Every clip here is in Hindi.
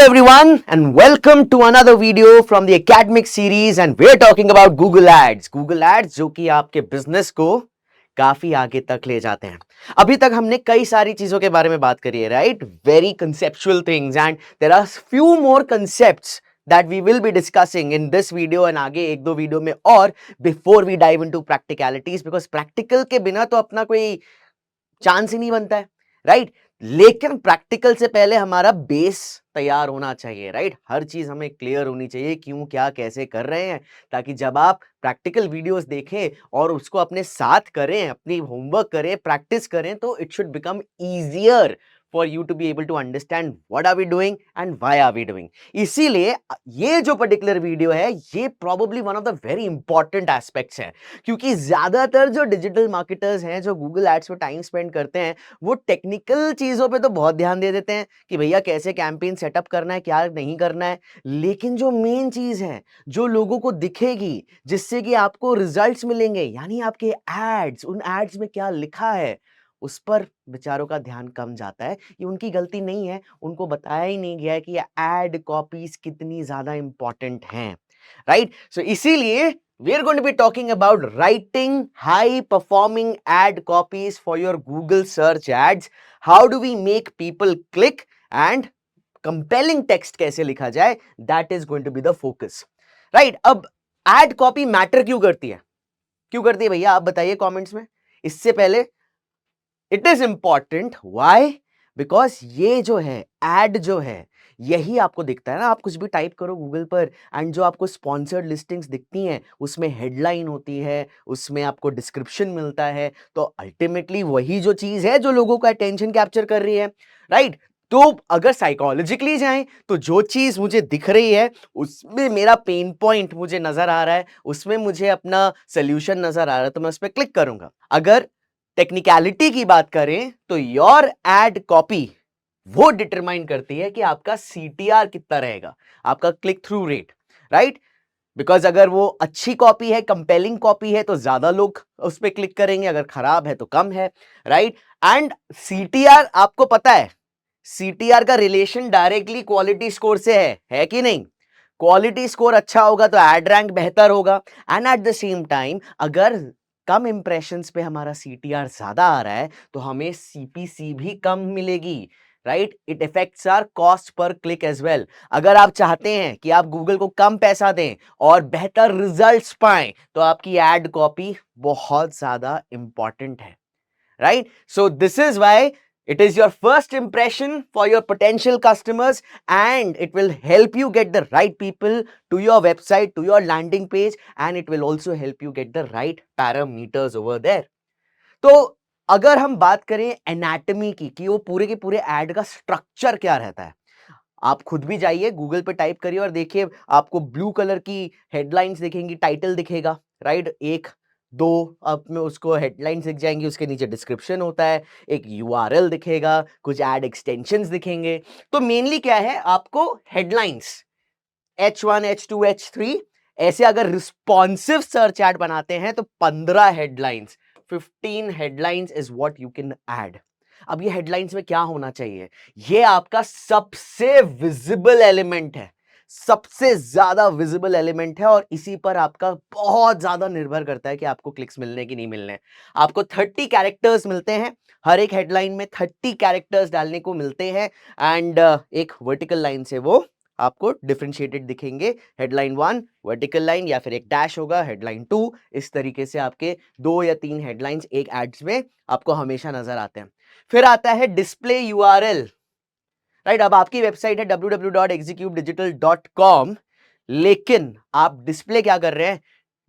everyone and welcome to another video from the academic series and we're talking about Google Ads. Google Ads जो कि आपके बिजनेस को काफी आगे तक ले जाते हैं। अभी तक हमने कई सारी चीजों के बारे में बात करी है, right? Very conceptual things and there are few more concepts that we will be discussing in this video and आगे एक दो वीडियो में और before we dive into practicalities because practical के बिना तो अपना कोई चांस ही नहीं बनता है, राइट? लेकिन प्रैक्टिकल से पहले हमारा बेस तैयार होना चाहिए, राइट? हर चीज हमें क्लियर होनी चाहिए, क्यों क्या कैसे कर रहे हैं, ताकि जब आप प्रैक्टिकल वीडियोस देखें और उसको अपने साथ करें, अपनी होमवर्क करें, प्रैक्टिस करें, तो it should become easier for you to be able to understand what are we doing and why are we doing. इसीलिए ये जो पर्टिकुलर वीडियो है ये probably one of the very important aspects है, क्योंकि ज्यादातर जो डिजिटल मार्केटर्स हैं जो गूगल एड्स पे टाइम स्पेंड करते हैं वो टेक्निकल चीजों पे तो बहुत ध्यान दे देते हैं कि भैया कैसे कैंपेन सेटअप करना है, क्या नहीं करना है, लेकिन जो मेन चीज है जो लोगों को दिखेगी जिससे कि आपको रिजल्ट्स मिलेंगे, यानी आपके एड्स, उन एड्स में क्या लिखा है, उस पर बेचारों का ध्यान कम जाता है। ये उनकी गलती नहीं है, उनको बताया ही नहीं गया है कि ये एड कॉपीज कितनी ज्यादा इंपॉर्टेंट हैं, राइट? सो इसीलिए we are going to be talking about writing high performing ad copies for your Google search ads. How do we make people click and compelling text कैसे लिखा जाए, that is going to be the focus, right? अब ad copy matter क्यों करती है, क्यों करती है भैया, आप बताइए कमेंट्स में। इससे पहले it is important, why? Because ये जो है एड जो है यही आपको दिखता है ना, आप कुछ भी टाइप करो गूगल पर एंड जो आपको स्पॉन्सर्ड लिस्टिंग्स दिखती हैं उसमें हेडलाइन होती है, उसमें आपको डिस्क्रिप्शन मिलता है, तो अल्टीमेटली वही जो चीज है जो लोगों का अटेंशन कैप्चर कर रही है, राइट? तो अगर साइकोलॉजिकली जाएं तो जो चीज मुझे दिख रही है उसमें मेरा पेन पॉइंट मुझे नजर आ रहा है, उसमें मुझे अपना सोल्यूशन नजर आ रहा है, तो मैं उस पर क्लिक करूंगा। अगर टेक्निकलिटी की बात करें तो योर एड कॉपी वो डिटरमाइन करती है कि आपका सीटीआर कितना रहेगा, आपका click through rate, right? Because अगर वो अच्छी कॉपी है, कंपेलिंग कॉपी है, तो ज्यादा लोग उस पर क्लिक करेंगे, अगर खराब है तो कम है, राइट? एंड सीटीआर आपको पता है, सीटीआर का रिलेशन डायरेक्टली क्वालिटी स्कोर से है कि नहीं? क्वालिटी स्कोर अच्छा होगा तो एड रैंक बेहतर होगा, and at the same time अगर कम इंप्रेशंस पे हमारा सीटीआर ज्यादा आ रहा है तो हमें सीपीसी भी कम मिलेगी, right? It effects our cost पर क्लिक एज वेल। अगर आप चाहते हैं कि आप गूगल को कम पैसा दें और बेहतर रिजल्ट्स पाएं तो आपकी एड कॉपी बहुत ज्यादा इंपॉर्टेंट है, right? So this is why it is your first impression for your potential customers and it will help you get the right people to your website, to your landing page, and it will also help you get the right parameters over there. तो अगर हम बात करें एनाटॉमी की कि वो पूरे के पूरे एड का स्ट्रक्चर क्या रहता है, आप खुद भी जाइए गूगल पे टाइप करिए और देखिए, आपको ब्लू कलर की हेडलाइंस दिखेंगी, टाइटल दिखेगा, राइट? एक दो आप में उसको हेडलाइंस दिख जाएंगी, उसके नीचे डिस्क्रिप्शन होता है, एक यूआरएल दिखेगा, कुछ एड एक्सटेंशंस दिखेंगे। तो मेनली क्या है, आपको हेडलाइंस H1 H2 H3 ऐसे अगर रिस्पॉन्सिव सर्च एड बनाते हैं तो 15 headlines, 15 headlines is what you can add. अब ये हेडलाइंस में क्या होना चाहिए, ये आपका सबसे विजिबल एलिमेंट है, सबसे ज्यादा विजिबल एलिमेंट है, और इसी पर आपका बहुत ज्यादा निर्भर करता है कि आपको क्लिक्स मिलने की नहीं मिलने। आपको 30 कैरेक्टर्स मिलते हैं, हर एक हेडलाइन में 30 कैरेक्टर्स डालने को मिलते हैं, एंड एक वर्टिकल लाइन से वो आपको डिफरेंशिएटेड दिखेंगे, हेडलाइन 1 वर्टिकल लाइन या फिर एक डैश होगा, हेडलाइन 2, इस तरीके से आपके 2 या 3 हेडलाइंस एक एड्स में आपको हमेशा नजर आते हैं। फिर आता है डिस्प्ले यूआरएल, राइट? अब आपकी वेबसाइट है www.executedigital.com, लेकिन आप डिस्प्ले क्या कर रहे हैं,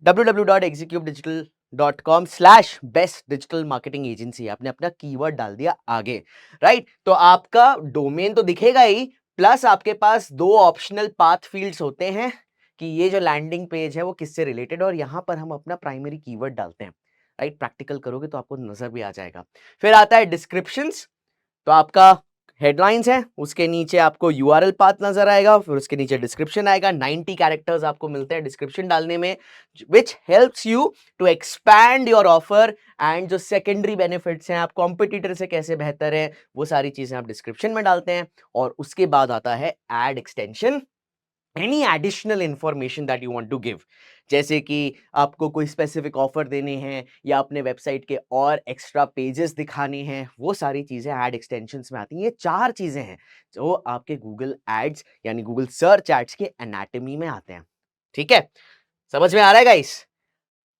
www.executedigital.com/बेस्ट डिजिटल मार्केटिंग एजेंसी, आपने अपना कीवर्ड डाल दिया आगे, राइट? तो आपका डोमेन तो दिखेगा ही, प्लस आपके पास 2 ऑप्शनल पाथ फील्ड्स होते हैं कि ये जो लैंडिंग पेज है वो किससे रिलेटेड, और यहां पर हम अपना प्राइमरी कीवर्ड डालते हैं, राइट? प्रैक्टिकल करोगे तो आपको नजर भी आ जाएगा। फिर आता है डिस्क्रिप्शंस, तो आपका हेडलाइंस है, उसके नीचे आपको यूआरएल पाथ नजर आएगा, फिर उसके नीचे डिस्क्रिप्शन आएगा। 90 कैरेक्टर्स आपको मिलते हैं डिस्क्रिप्शन डालने में, which helps you to expand your offer. And जो सेकेंडरी बेनिफिट्स हैं, आप कॉम्पिटिटर से कैसे बेहतर है, वो सारी चीजें आप डिस्क्रिप्शन में डालते हैं। और उसके बाद आता है ad extension, any additional information that you want to give, जैसे कि आपको कोई स्पेसिफिक ऑफर देने हैं या अपने वेबसाइट के और एक्स्ट्रा पेजेस दिखाने हैं, वो सारी चीजें ऐड एक्सटेंशंस में आती हैं। ये 4 चीजें हैं जो आपके गूगल एड्स यानी गूगल सर्च एड्स के एनाटॉमी में आते हैं। ठीक है, समझ में आ रहा है गाइस?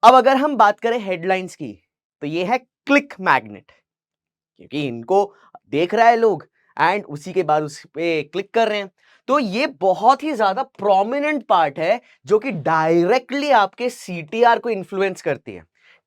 अब अगर हम बात करें हेडलाइंस की, तो ये है क्लिक मैग्नेट, क्योंकि इनको देख रहा है लोग एंड उसी के बाद उस पे क्लिक कर रहे हैं। तो ये बहुत ही ज्यादा प्रोमिनेंट पार्ट है जो कि डायरेक्टली आपके सीटीआर को इन्फ्लुएंस करती है।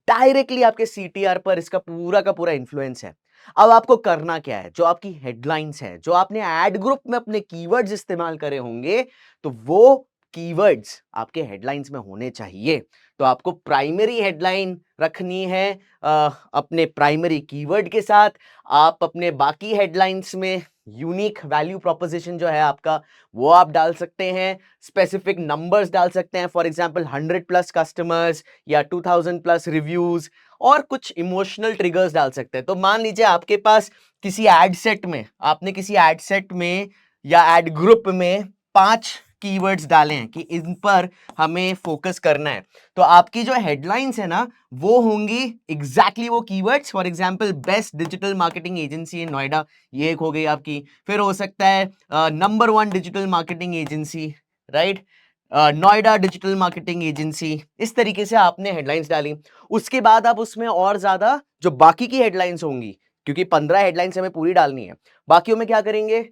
डायरेक्टली आपके सीटीआर पर इसका पूरा का पूरा इन्फ्लुएंस है। अब आपको करना क्या है, जो आपकी हेडलाइंस है, जो आपने एड ग्रुप में अपने कीवर्ड्स इस्तेमाल करे होंगे, तो वो कीवर्ड्स आपके हेडलाइंस में होने चाहिए। तो आपको प्राइमरी हेडलाइन रखनी है अपने प्राइमरी कीवर्ड के साथ। आप अपने बाकी हेडलाइंस में यूनिक वैल्यू प्रोपोजिशन जो है आपका, वो आप डाल सकते हैं। स्पेसिफिक नंबर्स डाल सकते हैं, फॉर एग्जांपल 100 प्लस कस्टमर्स या 2000 प्लस रिव्यूज, और कुछ इमोशनल ट्रिगर्स डाल सकते हैं। तो मान लीजिए आपके पास किसी एड सेट में, आपने किसी एड सेट में या एड ग्रुप में 5 कीवर्ड्स डाले हैं कि इन पर हमें फोकस करना है, तो आपकी जो हेडलाइंस है ना, वो होंगी एग्जैक्टली वो keywords. For example best digital marketing agency in Noida, ये एक हो गई आपकी। फिर हो सकता है number 1 digital marketing agency, right, Noida digital marketing agency. इस तरीके से आपने हेडलाइंस डाली। उसके बाद आप उसमें और ज्यादा जो बाकी की हेडलाइंस होंगी, क्योंकि 15 हेडलाइंस हमें पूरी डालनी है, बाकियों में क्या करेंगे,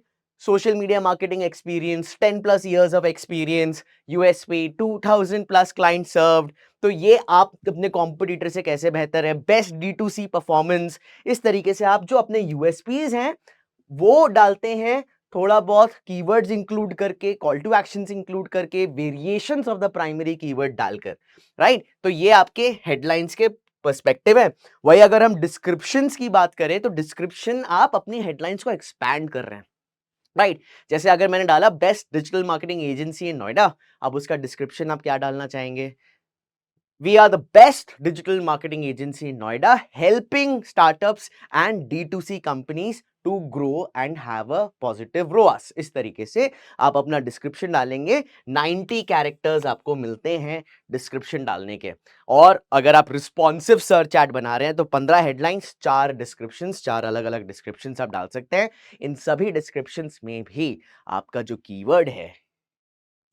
social media marketing experience, 10 plus years of experience, USP, 2000 plus client served. तो ये आप अपने कॉम्पिटिटर से कैसे बेहतर है, बेस्ट D2C परफॉर्मेंस। इस तरीके से आप जो अपने यूएसपीज हैं वो डालते हैं, थोड़ा बहुत कीवर्ड्स इंक्लूड करके, कॉल टू एक्शंस इंक्लूड करके, variations of the primary keyword डालकर, राइट। तो ये आपके हेडलाइंस के पर्सपेक्टिव है। वही अगर हम डिस्क्रिप्शंस की बात करें, तो डिस्क्रिप्शन आप अपनी हेडलाइंस को एक्सपैंड कर रहे हैं, राइट। जैसे अगर मैंने डाला best digital marketing agency in Noida, अब उसका डिस्क्रिप्शन आप क्या डालना चाहेंगे, We are the best digital marketing agency in Noida, helping startups and D2C companies to grow and have a positive ROAS। इस तरीके से आप अपना डिस्क्रिप्शन डालेंगे। 90 कैरेक्टर्स आपको मिलते हैं डिस्क्रिप्शन डालने के। और अगर आप रिस्पॉन्सिव सर्च एड बना रहे हैं, तो 15 हेडलाइंस, 4 डिस्क्रिप्शंस, 4 अलग अलग डिस्क्रिप्शंस आप डाल सकते हैं। इन सभी डिस्क्रिप्शंस में भी आपका जो कीवर्ड है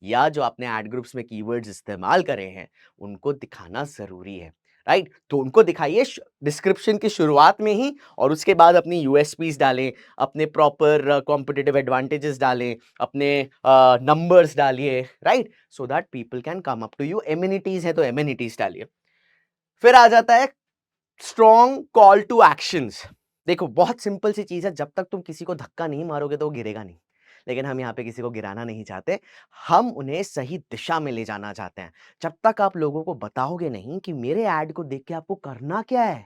या जो आपने एड ग्रुप्स में कीवर्ड्स इस्तेमाल करे हैं, उनको दिखाना जरूरी है, राइट। तो उनको दिखाइए डिस्क्रिप्शन की शुरुआत में ही, और उसके बाद अपनी यूएसपीज डालें, अपने प्रॉपर कॉम्पिटिटिव एडवांटेजेस डालें, अपने नंबर्स डालिए, right, so that people can come up to you. Amenities है तो एमिनिटीज डालिए। फिर आ जाता है स्ट्रॉन्ग कॉल टू एक्शंस। देखो, बहुत सिंपल सी चीज है, जब तक तुम किसी को धक्का नहीं मारोगे तो वो गिरेगा नहीं। लेकिन हम यहाँ पे किसी को गिराना नहीं चाहते, हम उन्हें सही दिशा में ले जाना चाहते हैं। जब तक आप लोगों को बताओगे नहीं कि मेरे ऐड को देख के आपको करना क्या है,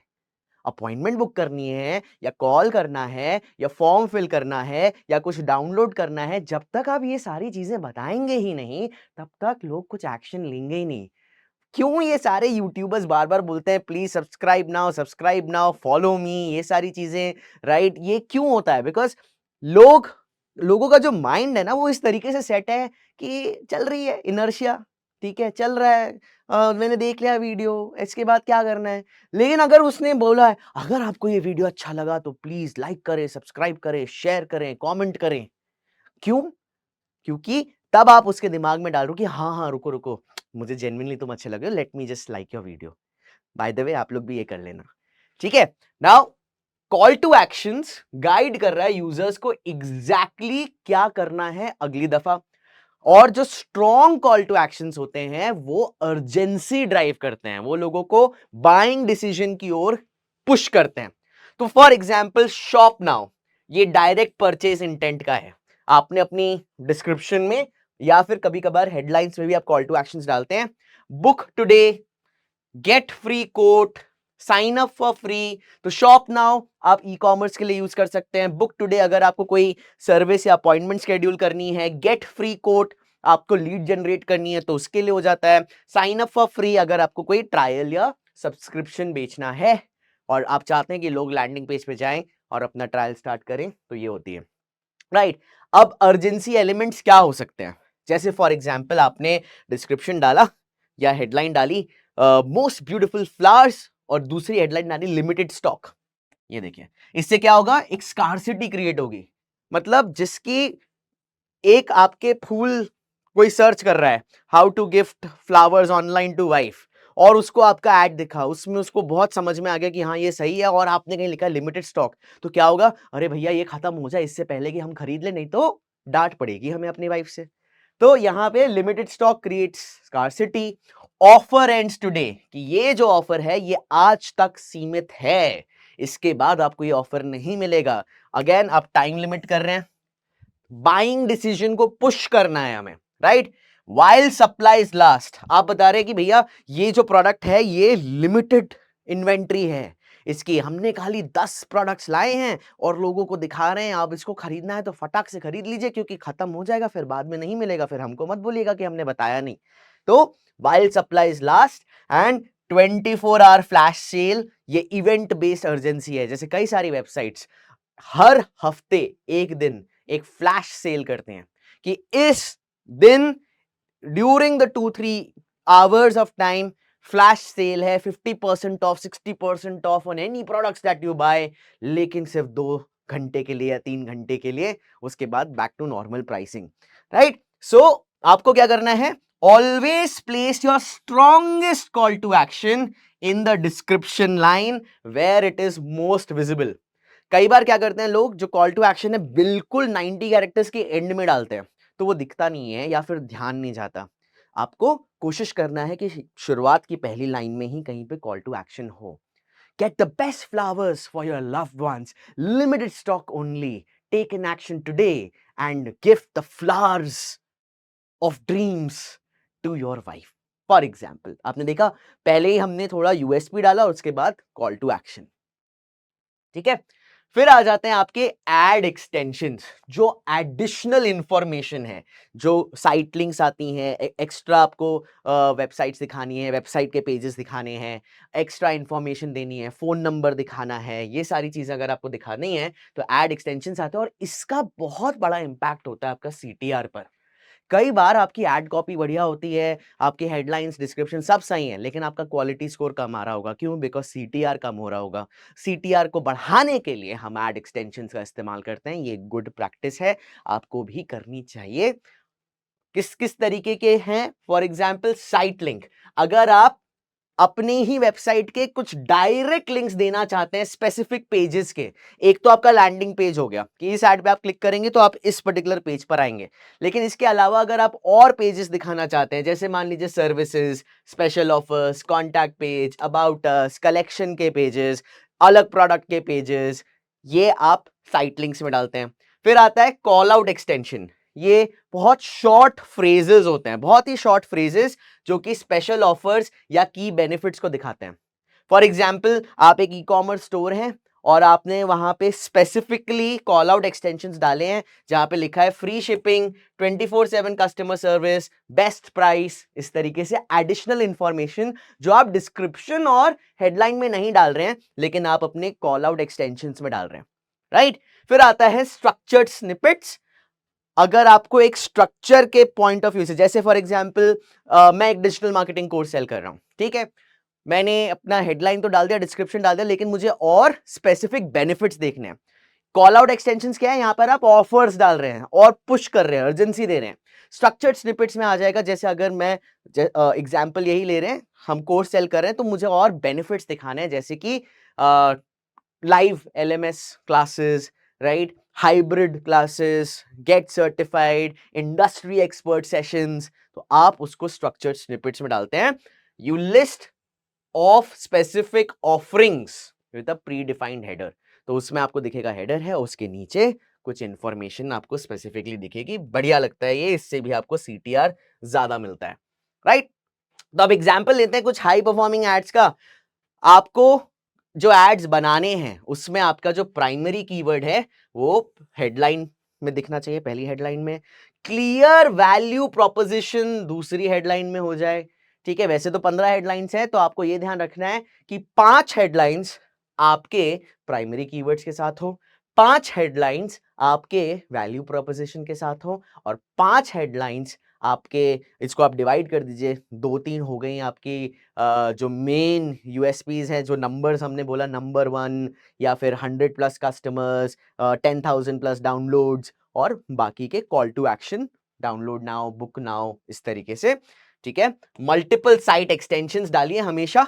अपॉइंटमेंट बुक करनी है या कॉल करना है या फॉर्म फिल करना है या कुछ डाउनलोड करना है, जब तक आप ये सारी चीजें बताएंगे ही नहीं, तब तक लोग कुछ एक्शन लेंगे ही नहीं। क्यों ये सारे यूट्यूबर्स बार बार बोलते हैं please subscribe now, follow me, ये सारी चीजें, राइट। ये क्यों होता है? बिकॉज लोगों का जो माइंड है ना, वो इस तरीके से सेट है कि चल रही है इनर्शिया, ठीक है, चल रहा है, मैंने देख लिया वीडियो, इसके बाद क्या करना है। लेकिन अगर उसने बोला है अगर आपको ये वीडियो अच्छा लगा तो प्लीज लाइक करें, सब्सक्राइब करें, शेयर करें, कमेंट करें, क्यों? क्योंकि तब आप उसके दिमाग में डाल रहे हो कि हाँ हाँ, रुको रुको, मुझे जेन्युइनली तुम अच्छे लगे हो, let me just like your video. By the way, आप लोग भी ये कर लेना, ठीक है। Now call to actions guide कर रहा है यूजर्स को एग्जैक्टली क्या करना है अगली दफा। और जो स्ट्रॉन्ग कॉल टू एक्शंस होते हैं, वो अर्जेंसी ड्राइव करते हैं, वो लोगों को बाइंग डिसीजन की ओर पुश करते हैं। तो फॉर एग्जाम्पल शॉप नाउ, ये डायरेक्ट परचेज इंटेंट का है। आपने अपनी डिस्क्रिप्शन में या फिर कभी कभार हेडलाइंस में भी आप कॉल टू एक्शंस डालते हैं, book today, get free quote, sign up for free, तो शॉप नाउ आप ई कॉमर्स के लिए यूज कर सकते हैं। बुक टुडे अगर आपको कोई सर्विस या अपॉइंटमेंट शेड्यूल करनी है। गेट फ्री कोट आपको लीड जनरेट करनी है तो उसके लिए हो जाता है। साइन अप फॉर फ्री अगर आपको कोई ट्रायल या सब्सक्रिप्शन बेचना है और आप चाहते हैं कि लोग लैंडिंग पेज पे जाएं और अपना ट्रायल स्टार्ट करें, तो ये होती है, राइट। अब अर्जेंसी एलिमेंट्स क्या हो सकते हैं? जैसे फॉर एग्जांपल आपने डिस्क्रिप्शन डाला या हेडलाइन डाली मोस्ट ब्यूटीफुल फ्लावर्स और दूसरी हेडलाइन डाली लिमिटेड स्टॉक। ये देखिए, इससे क्या होगा, एक स्कार्सिटी क्रिएट होगी। मतलब जिसकी एक आपके फूल कोई सर्च कर रहा है, how to gift flowers online to wife, और उसको आपका ऐड दिखा, उसमें उसको बहुत समझ में आ गया कि हाँ ये सही है, और आपने कहीं लिखा लिमिटेड स्टॉक, तो क्या होगा, अरे भैया ये खत्म हो जाए इससे पहले कि हम खरीद ले, नहीं तो डांट पड़ेगी हमें अपनी वाइफ से। तो यहाँ पे limited stock creates scarcity. Offer ends today, कि ये जो ऑफर है ये आज तक सीमित है, इसके बाद आपको ये ऑफर नहीं मिलेगा। अगेन आप टाइम लिमिट कर रहे हैं, बाइंग डिसीजन को पुश करना है हमें, राइट। वाइल सप्लाईज लास्ट, आप बता रहे हैं कि भैया ये जो प्रोडक्ट है ये लिमिटेड इन्वेंट्री है, इसकी हमने खाली 10 प्रोडक्ट्स लाए हैं और लोगों को दिखा रहे हैं, आप इसको खरीदना है तो फटाक से खरीद लीजिए क्योंकि खत्म हो जाएगा, फिर बाद में नहीं मिलेगा, फिर हमको मत बोलिएगा कि हमने बताया नहीं। तो while supplies last and 24 hour flash sale, ये इवेंट बेस्ड अर्जेंसी है। जैसे कई सारी वेबसाइट्स हर हफ्ते एक दिन एक फ्लैश सेल करते हैं कि इस दिन during the 2-3 hours of time flash sale है, 50% off, 60% off on any products that you buy, लेकिन सिर्फ 2 घंटे के लिए या 3 घंटे के लिए, उसके बाद back to normal pricing, right. So आपको क्या करना है, always place your strongest call to action in the description line where it is most visible. कई बार क्या करते हैं लोग, जो कॉल टू एक्शन है बिल्कुल 90 कैरेक्टर्स के एंड में डालते हैं, तो वो दिखता नहीं है या फिर ध्यान नहीं जाता। आपको कोशिश करना है कि शुरुआत की पहली लाइन में ही कहीं पे कॉल टू एक्शन हो। Get the best flowers for your loved ones, limited stock only, take an action today and gift the flowers of dreams to your wife. For example, आपने देखा पहले ही हमने थोड़ा यूएसपी डाला और उसके बाद कॉल टू एक्शन, ठीक है। फिर आ जाते हैं आपके एड एक्सटेंशंस, जो एडिशनल इंफॉर्मेशन है, जो साइट लिंक्स आती हैं, एक्स्ट्रा आपको वेबसाइट्स दिखानी है, वेबसाइट के पेजेस दिखाने हैं, एक्स्ट्रा इंफॉर्मेशन देनी है, फोन नंबर दिखाना है, ये सारी चीजें अगर आपको दिखानी है तो एड एक्सटेंशंस आते हैं, और इसका बहुत बड़ा इंपैक्ट होता है आपका सीटीआर पर। कई बार आपकी एड कॉपी बढ़िया होती है, आपके हेडलाइंस, डिस्क्रिप्शन सब सही है, लेकिन आपका क्वालिटी स्कोर कम आ रहा होगा। क्यों? बिकॉज सीटीआर कम हो रहा होगा। सीटीआर को बढ़ाने के लिए हम एड एक्सटेंशंस का इस्तेमाल करते हैं, ये गुड प्रैक्टिस है, आपको भी करनी चाहिए। किस किस तरीके के हैं? फॉर एग्जाम्पल साइट लिंक, अगर आप अपनी ही वेबसाइट के कुछ डायरेक्ट लिंक्स देना चाहते हैं स्पेसिफिक पेजेस के, एक तो आपका लैंडिंग पेज हो गया कि इस ऐड पे आप क्लिक करेंगे तो आप इस पर्टिकुलर पेज पर आएंगे, लेकिन इसके अलावा अगर आप और पेजेस दिखाना चाहते हैं, जैसे मान लीजिए services, special offers, contact page, about us, collection के पेजेस, अलग प्रोडक्ट के पेजेस, ये आप साइट लिंक्स में डालते हैं। फिर आता है कॉल आउट एक्सटेंशन, ये बहुत शॉर्ट फ्रेजेस होते हैं, बहुत ही शॉर्ट फ्रेजेस जो कि स्पेशल ऑफर्स या की बेनिफिट्स को दिखाते हैं। फॉर एग्जाम्पल, आप एक ई कॉमर्स स्टोर है और आपने वहां पे स्पेसिफिकली कॉल आउट एक्सटेंशंस डाले हैं जहां पे लिखा है free shipping, 24/7 customer service, best price, इस तरीके से एडिशनल इंफॉर्मेशन जो आप डिस्क्रिप्शन और हेडलाइन में नहीं डाल रहे हैं, लेकिन आप अपने कॉल आउट एक्सटेंशंस में डाल रहे हैं, राइट। फिर आता है स्ट्रक्चर्ड स्निपेट्स। अगर आपको एक स्ट्रक्चर के पॉइंट ऑफ व्यू से, जैसे फॉर एग्जांपल मैं एक डिजिटल मार्केटिंग कोर्स सेल कर रहा हूं, ठीक है, मैंने अपना हेडलाइन तो डाल दिया, डिस्क्रिप्शन डाल दिया, लेकिन मुझे और स्पेसिफिक बेनिफिट्स देखने हैं। कॉल आउट एक्सटेंशंस क्या है? यहां पर आप ऑफर्स डाल रहे हैं और पुश कर रहे हैं, अर्जेंसी दे रहे हैं। स्ट्रक्चर्ड स्निपेट्स में आ जाएगा, जैसे अगर मैं एग्जांपल यही ले रहे हैं, हम कोर्स सेल कर रहे हैं तो मुझे और बेनिफिट्स दिखाने हैं, जैसे कि live LMS classes, right, hybrid classes, gate certified, industry expert sessions, तो आप उसको स्ट्रक्चर्ड स्निपेट्स में डालते हैं। You list of specific offerings with a pre defined header, तो उसमें आपको दिखेगा हेडर है, उसके नीचे कुछ इंफॉर्मेशन आपको स्पेसिफिकली दिखेगी। बढ़िया लगता है ये, इससे भी आपको सीटीआर ज्यादा मिलता है, राइट। तो अब एग्जांपल लेते हैं कुछ हाई परफॉर्मिंग एड्स का। आपको जो एड्स बनाने हैं उसमें आपका जो प्राइमरी कीवर्ड है वो हेडलाइन में दिखना चाहिए, पहली हेडलाइन में। क्लियर वैल्यू प्रोपोजिशन दूसरी हेडलाइन में हो जाए। ठीक है, वैसे तो 15 हेडलाइंस है, तो आपको ये ध्यान रखना है कि 5 हेडलाइंस आपके प्राइमरी कीवर्ड्स के साथ हो, 5 हेडलाइंस आपके वैल्यू प्रोपोजिशन के साथ हो, और 5 हेडलाइंस आपके, इसको आप डिवाइड कर दीजिए, 2-3 हो गई आपकी जो मेन यूएसपीज हैं, जो नंबर्स हमने बोला, नंबर 1 या फिर 100 प्लस कस्टमर्स, 10,000 प्लस डाउनलोड्स, और बाकी के call to action, download now, book now, इस तरीके से। ठीक है, मल्टीपल साइट एक्सटेंशंस डालिए हमेशा,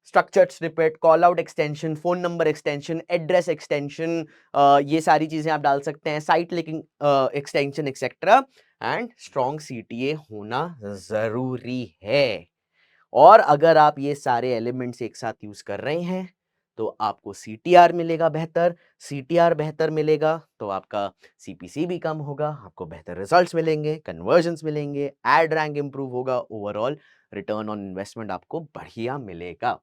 structured snippet, call out extension, phone number extension, address extension, ये सारी चीजें आप डाल सकते हैं, site linking extension etcetera, and strong CTA होना जरूरी है। और अगर आप ये सारे एलिमेंट्स एक साथ यूज कर रहे हैं तो आपको सीटीआर मिलेगा बेहतर, सीटीआर बेहतर मिलेगा तो आपका सीपीसी भी कम होगा, आपको बेहतर रिजल्ट्स मिलेंगे, कन्वर्जन्स मिलेंगे, एड रैंक इंप्रूव होगा, ओवरऑल रिटर्न ऑन इन्वेस्टमेंट आपको बढ़िया मिलेगा।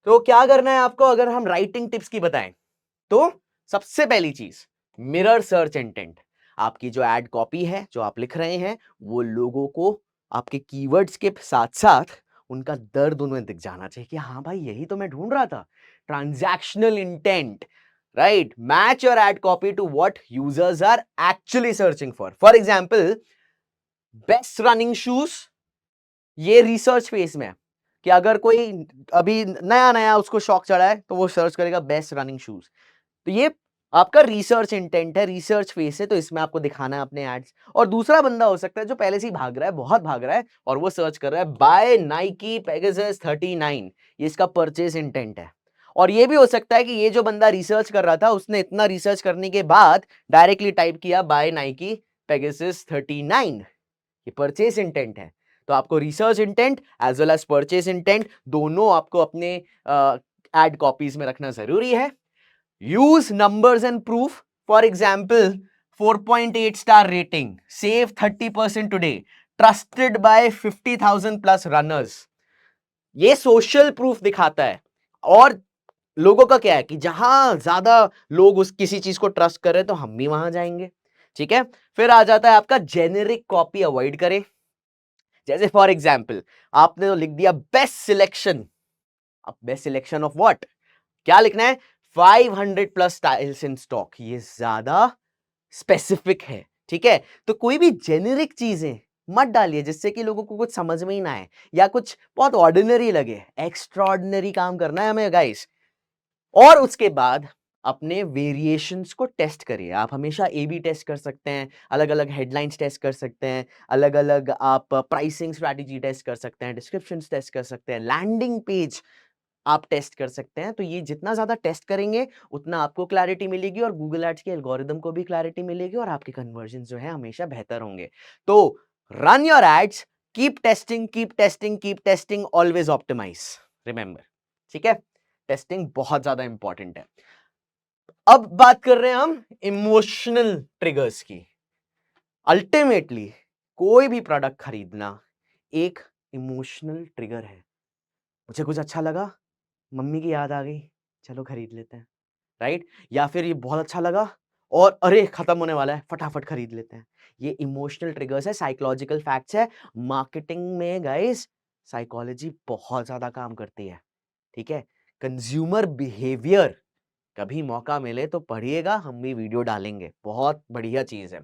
तो क्या करना है आपको, अगर हम राइटिंग टिप्स की बताएं तो सबसे पहली चीज, मिरर सर्च इंटेंट। आपकी जो एड कॉपी है जो आप लिख रहे हैं वो लोगों को आपके कीवर्ड्स के साथ साथ उनका दर्द उनमें दिख जाना चाहिए कि हाँ भाई यही तो मैं ढूंढ रहा था। Transactional intent, right? Match your ad copy to what users are actually searching for example, best running shoes, ये रिसर्च फेज में है कि अगर कोई अभी नया नया उसको शौक चढ़ा है तो वो सर्च करेगा बेस्ट रनिंग शूज। तो ये आपका रिसर्च इंटेंट है, रिसर्च फेस है, तो इसमें आपको दिखाना है अपने एड्स। और दूसरा बंदा हो सकता है जो पहले से ही भाग रहा है, बहुत भाग रहा है, और वो सर्च कर रहा है बाय नाइकी पेगासस 39, ये इसका परचेज इंटेंट है। और ये भी हो सकता है कि ये जो बंदा रिसर्च कर रहा था उसने इतना रिसर्च करने के बाद डायरेक्टली टाइप किया बाय नाइकी पेगासस 39, ये परचेज इंटेंट है। तो आपको research intent as well as purchase intent दोनों आपको अपने एड कॉपीज में रखना जरूरी है। Use numbers and proof. For example, 4.8 star rating, save 30% today, trusted by 50,000 plus runners. ये सोशल प्रूफ दिखाता है। और लोगों का क्या है कि जहां ज्यादा लोग उस किसी चीज को ट्रस्ट कर रहे हैं तो हम भी वहां जाएंगे। ठीक है, फिर आ जाता है आपका जेनेरिक कॉपी अवॉइड करें। जैसे फॉर एग्जाम्पल आपने तो लिख दिया बेस्ट सिलेक्शन, अब बेस्ट सिलेक्शन ऑफ व्हाट, क्या लिखना है, 500 प्लस स्टाइल्स इन स्टॉक, ये ज्यादा स्पेसिफिक है। ठीक है, तो कोई भी जेनेरिक चीजें मत डालिए जिससे कि लोगों को कुछ समझ में ही ना आए या कुछ बहुत ऑर्डिनरी लगे। एक्स्ट्रॉर्डिनरी काम करना है हमें गाइस। और उसके बाद अपने वेरिएशंस को टेस्ट करिए। आप हमेशा ए बी टेस्ट कर सकते हैं, अलग अलग हेडलाइंस टेस्ट कर सकते हैं, अलग अलग आप प्राइसिंग स्ट्रैटेजी टेस्ट कर सकते हैं, डिस्क्रिप्शंस टेस्ट कर सकते हैं, लैंडिंग पेज आप टेस्ट कर सकते हैं। तो ये जितना ज्यादा टेस्ट करेंगे उतना आपको क्लैरिटी मिलेगी और गूगल एड्स के एल्गोरिदम को भी क्लैरिटी मिलेगी और आपके कन्वर्जन जो है हमेशा बेहतर होंगे। तो run your ads, keep testing, keep testing, keep testing, always optimise, remember. ठीक है, टेस्टिंग बहुत ज्यादा इंपॉर्टेंट है। अब बात कर रहे हैं हम इमोशनल ट्रिगर्स की। अल्टीमेटली कोई भी प्रोडक्ट खरीदना एक इमोशनल ट्रिगर है। मुझे कुछ अच्छा लगा, मम्मी की याद आ गई, चलो खरीद लेते हैं, राइट? या फिर ये बहुत अच्छा लगा और अरे खत्म होने वाला है, फटाफट खरीद लेते हैं। ये इमोशनल ट्रिगर्स है, साइकोलॉजिकल फैक्ट्स है। मार्केटिंग में गाइस साइकोलॉजी बहुत ज्यादा काम करती है। ठीक है, कंज्यूमर बिहेवियर, कभी मौका मिले तो पढ़िएगा, हम भी वीडियो डालेंगे, बहुत बढ़िया चीज है।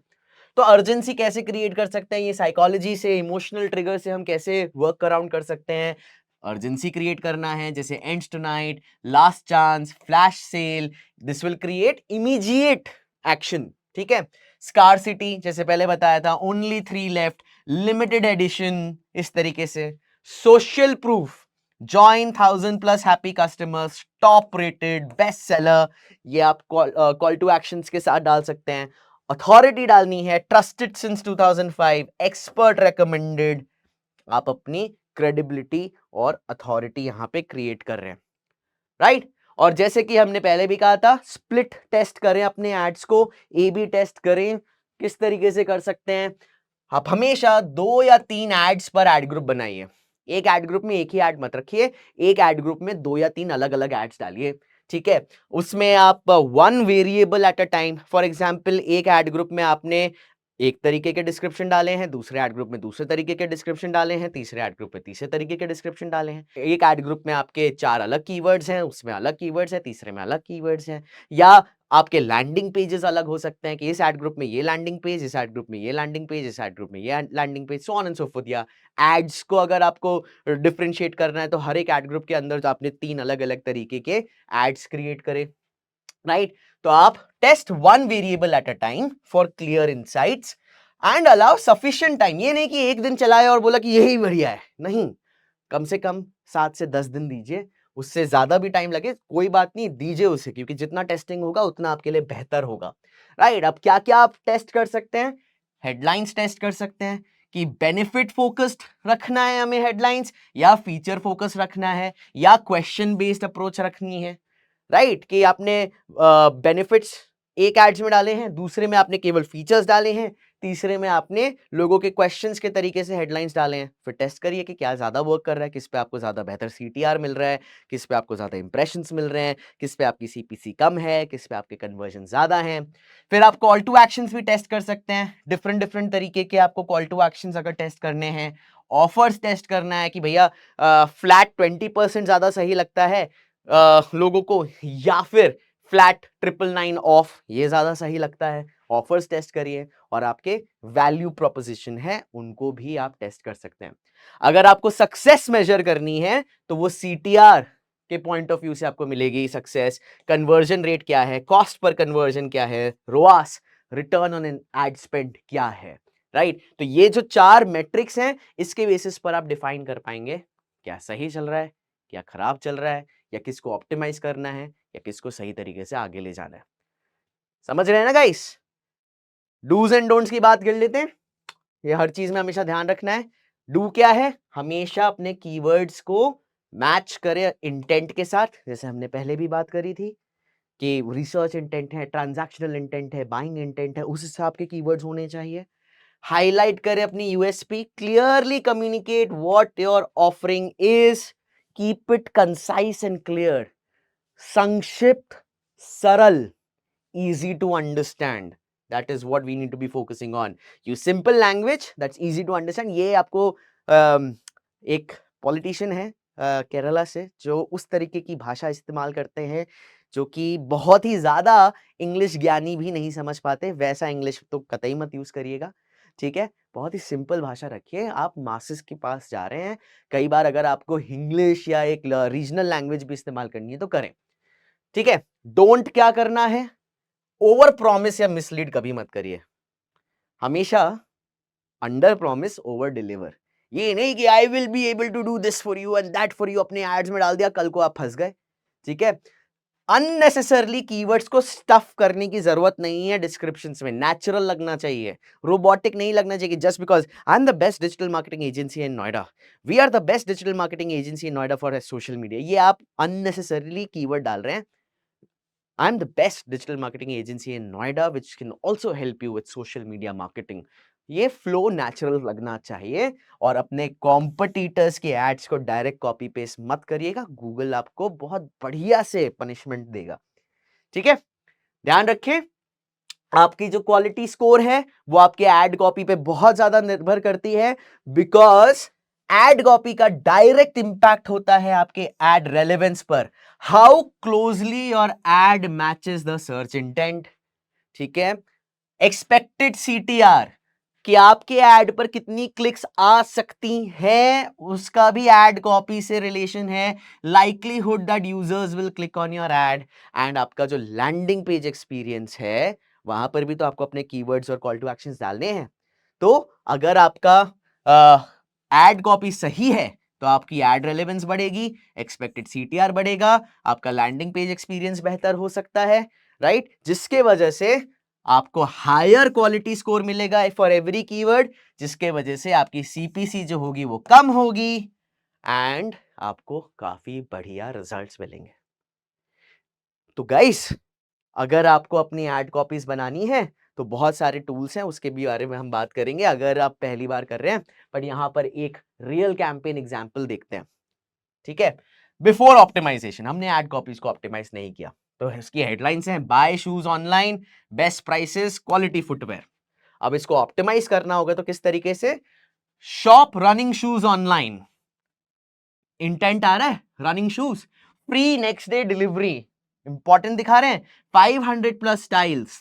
तो अर्जेंसी कैसे क्रिएट कर सकते हैं, ये साइकोलॉजी से, इमोशनल ट्रिगर से हम कैसे वर्क अराउंड कर सकते हैं। अर्जेंसी क्रिएट करना है जैसे ends tonight, last chance, flash sale, this will create immediate action. ठीक है, स्कार्सिटी जैसे पहले बताया था, ओनली 3 लेफ्ट, लिमिटेड एडिशन, इस तरीके से। Social proof, join 1000 plus happy customers, top rated, best seller, ये आप कॉल टू एक्शंस के साथ डाल सकते हैं। अथॉरिटी डालनी है, ट्रस्टेड सिंस 2005, एक्सपर्ट रेकमेंडेड, आप अपनी क्रेडिबिलिटी और अथॉरिटी यहां पे क्रिएट कर रहे हैं, राइट? और जैसे कि हमने पहले भी कहा था, स्प्लिट टेस्ट करें अपने एड्स को, ए बी टेस्ट करें। किस तरीके से कर सकते हैं, आप हमेशा 2 या 3 एड्स पर एड ग्रुप बनाइए। एक एड ग्रुप में एक ही एड मत रखिए, एक एड ग्रुप में 2 या 3 अलग अलग एड्स डालिए, ठीक है। उसमें आप 1 variable at a time, for example एक एड ग्रुप में आपने एक तरीके के डिस्क्रिप्शन डाले हैं, दूसरे एड ग्रुप में दूसरे तरीके के डिस्क्रिप्शन डाले हैं, तीसरे एड ग्रुप में तीसरे तरीके के डिस्क्रिप्शन डाले हैं। एक एड ग्रुप में आपके 4 अलग कीवर्ड्स हैं, उसमें अलग कीवर्ड्स हैं, तीसरे में अलग कीवर्ड्स हैं, या आपके लैंडिंग पेजेस अलग हो सकते हैं कि इस एड ग्रुप में ये लैंडिंग पेज, इस एड ग्रुप में ये लैंडिंग पेज, इस एड ग्रुप में ये landing page, so on and so forth. या एड्स को अगर आपको डिफरेंशिएट करना है तो हर एक एड ग्रुप के अंदर तो आपने 3 अलग अलग तरीके के एड्स क्रिएट करे, राइट। तो आप test 1 variable at a time for clear insights and allow sufficient time. ये नहीं कि एक दिन चलाया और बोला कि यही बढ़िया है, नहीं, कम से कम 7 से 10 दिन दीजिए, उससे ज्यादा भी टाइम लगे कोई बात नहीं, दीजिए उसे, क्योंकि जितना टेस्टिंग होगा उतना आपके लिए बेहतर होगा, राइट। अब क्या क्या आप टेस्ट कर सकते हैं, हेडलाइंस टेस्ट कर सकते हैं कि बेनिफिट फोकस्ड रखना है हमें हेडलाइंस, या फीचर फोकस रखना है, या क्वेश्चन बेस्ड अप्रोच रखनी है, राइट। कि आपने बेनिफिट्स एक एड्स में डाले हैं, दूसरे में आपने केवल फीचर्स डाले हैं, तीसरे में आपने लोगों के क्वेश्चंस के तरीके से हेडलाइंस डाले हैं। फिर टेस्ट करिए कि क्या ज्यादा वर्क कर रहा है, किस पे आपको ज्यादा बेहतर सीटीआर मिल रहा है, किस पे आपको ज्यादा इंप्रेशंस मिल रहे हैं, किस पे आपकी सीपीसी कम है, किस पे आपके कन्वर्जन ज्यादा हैं। फिर आप कॉल टू एक्शंस भी टेस्ट कर सकते हैं, डिफरेंट डिफरेंट तरीके के आपको कॉल टू एक्शंस अगर टेस्ट करने हैं। ऑफर्स टेस्ट करना है कि भैया फ्लैट 20% ज्यादा सही लगता है लोगों को, या फिर फ्लैट 999 ऑफ ये ज्यादा सही लगता है। ऑफर्स टेस्ट करिए, और आपके वैल्यू प्रोपोजिशन है उनको भी आप टेस्ट कर सकते हैं। अगर आपको सक्सेस मेजर करनी है तो वो सीटीआर के पॉइंट ऑफ व्यू से आपको मिलेगी सक्सेस, कन्वर्जन रेट क्या है, कॉस्ट पर कन्वर्जन क्या है, ROAS return on an ad spend क्या है, राइट। तो ये जो 4 मैट्रिक्स हैं इसके बेसिस पर आप डिफाइन कर पाएंगे क्या सही चल रहा है, क्या खराब चल रहा है, या किसको ऑप्टिमाइज करना है, या किसको सही तरीके से आगे ले जाना है। समझ रहे हैं ना गाइस? डूज एंड डोंट्स की बात कर लेते हैं। ये हर चीज में हमेशा ध्यान रखना है। डू क्या है, हमेशा अपने कीवर्ड्स को मैच करे इंटेंट के साथ, जैसे हमने पहले भी बात करी थी कि रिसर्च इंटेंट है, ट्रांजैक्शनल इंटेंट है, बाइंग इंटेंट है, उस हिसाब के कीवर्ड्स होने चाहिए। हाईलाइट करे अपनी USP, clearly communicate what your offering is, keep it concise and clear, संक्षिप्त, सरल, easy to understand. That is what we need to be focusing on. Use simple language that's easy to understand. ये आपको एक पॉलिटिशियन है केरला से जो उस तरीके की भाषा इस्तेमाल करते हैं जो कि बहुत ही ज्यादा इंग्लिश ज्ञानी भी नहीं समझ पाते, वैसा इंग्लिश तो कतई मत यूज करिएगा, ठीक है। बहुत ही सिंपल भाषा रखिए, आप मासेस के पास जा रहे हैं, कई बार अगर आपको इंग्लिश या एक रीजनल लैंग्वेज भी इस्तेमाल करनी है तो करें, ठीक है। डोंट क्या करना है, ओवर प्रॉमिस या मिसलीड कभी मत करिए, हमेशा अंडर प्रॉमिस ओवर डिलीवर। ये नहीं कि I will be able to do this for you and that for you, अपने एड्स में डाल दिया, कल को आप फंस गए, ठीक है। अननेसेसरली कीवर्ड्स को स्टफ करने की जरूरत नहीं है डिस्क्रिप्शंस में, नेचुरल लगना चाहिए, रोबोटिक नहीं लगना चाहिए। Just because I am the best digital marketing agency in Noida, we are the best digital marketing agency in Noida for social media, ये आप अननेसेसरली कीवर्ड डाल रहे हैं। I'm the best digital marketing agency in Noida, which can also help you with social media marketing. ये फ्लो नेचुरल लगना चाहिए, और अपने कॉम्पिटिटर्स के एड्स को डायरेक्ट कॉपी पेस्ट मत करिएगा, गूगल आपको बहुत बढ़िया से पनिशमेंट देगा, ठीक है। ध्यान रखें, आपकी जो क्वालिटी स्कोर है वो आपके एड कॉपी पे बहुत ज्यादा निर्भर करती है, बिकॉज एड कॉपी का डायरेक्ट इंपैक्ट होता है आपके एड रेलेवेंस पर, how closely your add matches the search intent, ठीक है। एक्सपेक्टेड सीटीआर कि आपके एड पर कितनी क्लिक्स आ सकती हैं, उसका भी एड कॉपी से रिलेशन है। Likelihood that users will click on your add, and आपका जो लैंडिंग पेज एक्सपीरियंस है वहां पर भी तो आपको अपने कीवर्ड्स और कॉल टू एक्शंस डालने हैं। तो अगर आपका एड कॉपी सही है तो आपकी एड रेलेवेंस बढ़ेगी, एक्सपेक्टेड सीटीआर बढ़ेगा, आपका लैंडिंग पेज एक्सपीरियंस बेहतर हो सकता है, राइट, जिसके वजह से आपको हायर क्वालिटी स्कोर मिलेगा फॉर एवरी कीवर्ड, जिसके वजह से आपकी सीपीसी जो होगी वो कम होगी, एंड आपको काफी बढ़िया रिजल्ट्स मिलेंगे। तो गाइस, अगर आपको अपनी एड कॉपीज बनानी है तो बहुत सारे टूल्स हैं, उसके भी बारे में हम बात करेंगे अगर आप पहली बार कर रहे हैं। बट यहां पर एक रियल कैंपेन एग्जाम्पल देखते हैं, ठीक है। बिफोर ऑप्टिमाइजेशन हमने एड कॉपीज को ऑप्टिमाइज नहीं किया, तो इसकी हेडलाइंस हैं buy shoes online, best prices, quality footwear. अब इसको ऑप्टिमाइज करना होगा तो किस तरीके से, shop running shoes online, intent आ रहा है running shoes, free next day delivery, important दिखा रहे हैं, 500 प्लस स्टाइल्स,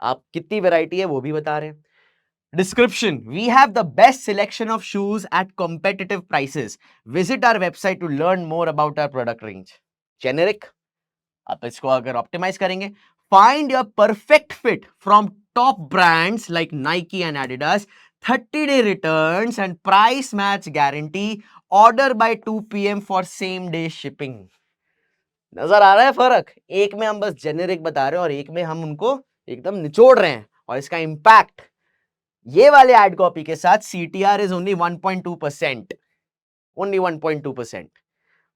आप कितनी वैरायटी है वो भी बता रहे हैं। Description: We have the best selection of shoes at competitive prices. Visit our website to learn more about our product range. Generic, आप इसको अगर ऑप्टिमाइज करेंगे, find your perfect fit from top brands like Nike and Adidas, 30-day returns and price match guarantee, order by 2 p.m. for same day shipping. नजर आ रहा है फर्क, एक में हम बस जेनेरिक बता रहे हैं और एक में हम उनको एकदम निचोड़ रहे हैं, और इसका इंपैक्ट ये वाले एड कॉपी के साथ CTR इज ओनली 1.2%, ओनली 1.2%,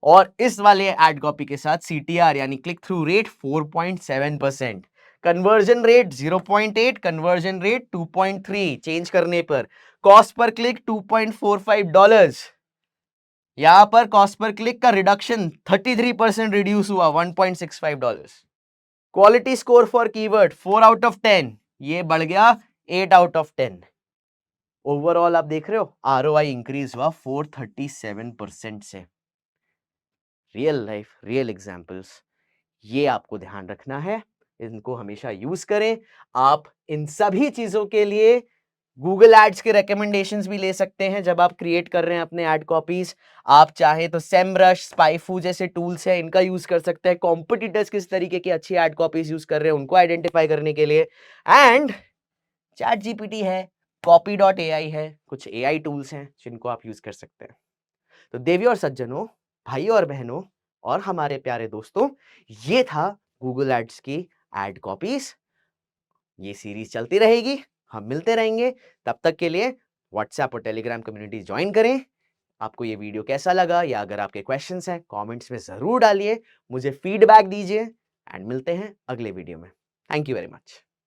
और इस वाले एड कॉपी के साथ CTR यानी click through rate 4.7%, conversion rate 0.8, conversion rate 2.3 change करने पर, कॉस्ट पर क्लिक $2.45, यहां पर कॉस्ट पर क्लिक का रिडक्शन 33% रिड्यूस हुआ, $1.65, quality score for keyword 4 out of 10, ये बढ़ गया 8 आउट ऑफ 10। ओवरऑल आप देख रहे हो ROI इंक्रीज हुआ 437% से। रियल लाइफ, रियल एग्जांपल्स, ये आपको ध्यान रखना है, इनको हमेशा यूज करें। आप इन सभी चीजों के लिए गूगल एड्स के रिकमेंडेशंस भी ले सकते हैं जब आप क्रिएट कर रहे हैं अपने एड कॉपीज। आप चाहे तो सेमरश, स्पाइफू जैसे टूल्स हैं, इनका यूज कर सकते हैं। कॉम्पिटिटर्स किस तरीके की अच्छी एड कॉपीज यूज कर रहे हैं उनको आइडेंटिफाई करने के लिए। एंड चैट जीपीटी है, copy.ai है, कुछ AI टूल्स हैं जिनको आप यूज कर सकते हैं। तो देवी और सज्जनों, भाइयों और बहनों और हमारे प्यारे दोस्तों, ये था गूगल एड्स की एड कॉपीज। ये सीरीज चलती रहेगी, हम मिलते रहेंगे। तब तक के लिए व्हाट्सएप और टेलीग्राम कम्युनिटी ज्वाइन करें। आपको ये वीडियो कैसा लगा, या अगर आपके क्वेश्चंस हैं कमेंट्स में जरूर डालिए, मुझे फीडबैक दीजिए, एंड मिलते हैं अगले वीडियो में। Thank you very much.